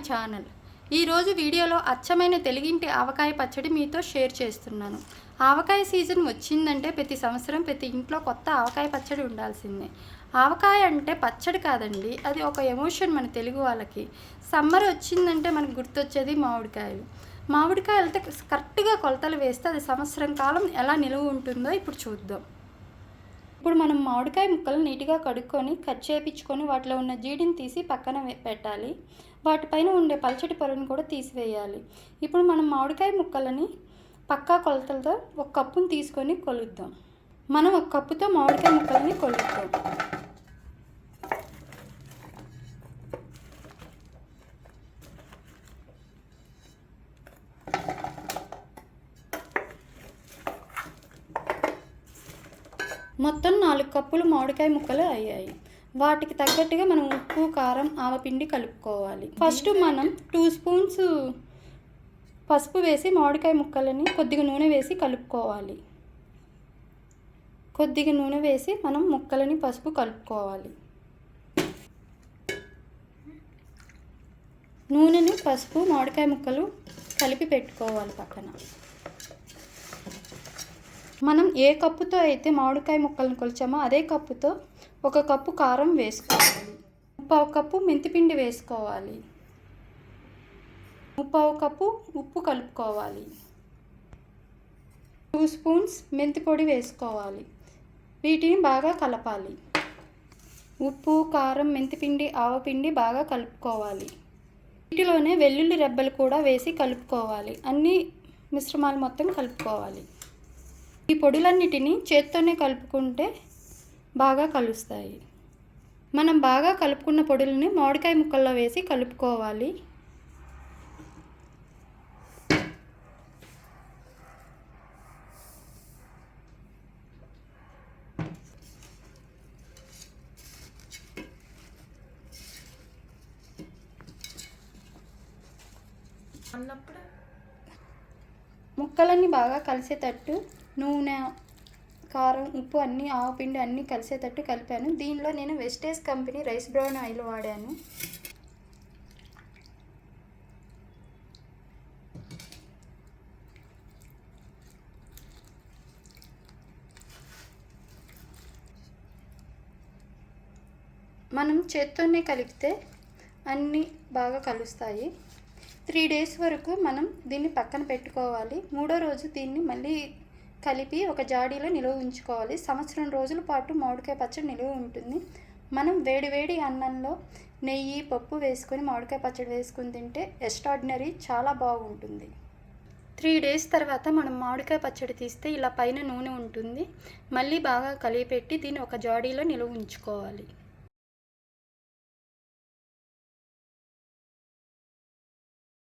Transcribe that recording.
Channel. ఈరోజు వీడియోలో అచ్చమైన తెలుగింటి ఆవకాయ పచ్చడి మీతో షేర్ చేస్తున్నాను. ఆవకాయ సీజన్ వచ్చిందంటే ప్రతి సంవత్సరం ప్రతి ఇంట్లో కొత్త ఆవకాయ పచ్చడి ఉండాల్సిందే. ఆవకాయ అంటే పచ్చడి కాదండి, అది ఒక ఎమోషన్ మన తెలుగు వాళ్ళకి. సమ్మర్ వచ్చిందంటే మనకు గుర్తొచ్చేది మామిడికాయలు. మామిడికాయలతో కరెక్ట్గా కొలతలు వేస్తే అది సంవత్సరం కాలం ఎలా నిలువ ఉంటుందో ఇప్పుడు చూద్దాం. ఇప్పుడు మనం మామిడికాయ ముక్కలు నీట్గా కడుక్కొని కట్ చేయించుకొని వాటిలో ఉన్న జీడిని తీసి పక్కన పెట్టాలి. వాటిపైన ఉండే పల్చటి పొరను కూడా తీసివేయాలి. ఇప్పుడు మనం మామిడికాయ ముక్కలని పక్కా కొలతలతో ఒక కప్పుని తీసుకొని కొలుద్దాం. మనం ఒక కప్పుతో మామిడికాయ ముక్కలని కొలుద్దాం. మొత్తం 4 కప్పులు మామిడికాయ ముక్కలు అయ్యాయి. వాటికి తగ్గట్టుగా మనం ఉప్పు, కారం, ఆవపిండి కలుపుకోవాలి. ఫస్ట్ మనం 2 స్పూన్స్ పసుపు వేసి మామిడికాయ ముక్కలని కొద్దిగా నూనె వేసి కలుపుకోవాలి. కొద్దిగా నూనె వేసి మనం ముక్కలని పసుపు కలుపుకోవాలి. నూనెని పసుపు మామిడికాయ ముక్కలు కలిపి పెట్టుకోవాలి పక్కన. మనం ఏ కప్పుతో అయితే మామిడికాయ ముక్కలను కొలిచామో అదే కప్పుతో 1 కప్పు కారం వేసుకోవాలి. 1/2 కప్పు మెంతిపిండి వేసుకోవాలి. 1/2 కప్పు ఉప్పు కలుపుకోవాలి. 2 స్పూన్స్ మెంతి పొడి వేసుకోవాలి. వీటిని బాగా కలపాలి. ఉప్పు, కారం, మెంతిపిండి, ఆవపిండి బాగా కలుపుకోవాలి. వీటిలోనే వెల్లుల్లి రెబ్బలు కూడా వేసి కలుపుకోవాలి. అన్ని మిశ్రమాలు మొత్తం కలుపుకోవాలి. ఈ పొడులన్నిటిని చేత్తోనే కలుపుకుంటే బాగా కలుస్తాయి. మనం బాగా కలుపుకున్న పొడులని మామిడికాయ ముక్కల్లో వేసి కలుపుకోవాలి. ముక్కలన్నీ బాగా కలిసేటట్టు నూనె, కారం, ఉప్పు అన్నీ, ఆవపిండి అన్నీ కలిసేటట్టు కలిపాను. దీనిలో నేను Vestige company rice bran oil వాడాను. మనం చేత్తోనే కలిపితే అన్నీ బాగా కలుస్తాయి. 3 డేస్ వరకు మనం దీన్ని పక్కన పెట్టుకోవాలి. 3వ రోజు దీన్ని మళ్ళీ కలిపి ఒక జాడీలో నిలువ ఉంచుకోవాలి. సంవత్సరం రోజుల పాటు మామిడికాయ పచ్చడి నిలువ ఉంటుంది. మనం వేడి అన్నంలో నెయ్యి, పప్పు వేసుకొని మామిడికాయ పచ్చడి వేసుకుని తింటే ఎక్స్ట్రాడినరీ, చాలా బాగుంటుంది. 3 డేస్ తర్వాత మనం మామిడికాయ పచ్చడి తీస్తే ఇలా పైన నూనె ఉంటుంది. మళ్ళీ బాగా కలిపెట్టి దీన్ని ఒక జాడీలో నిలువ ఉంచుకోవాలి.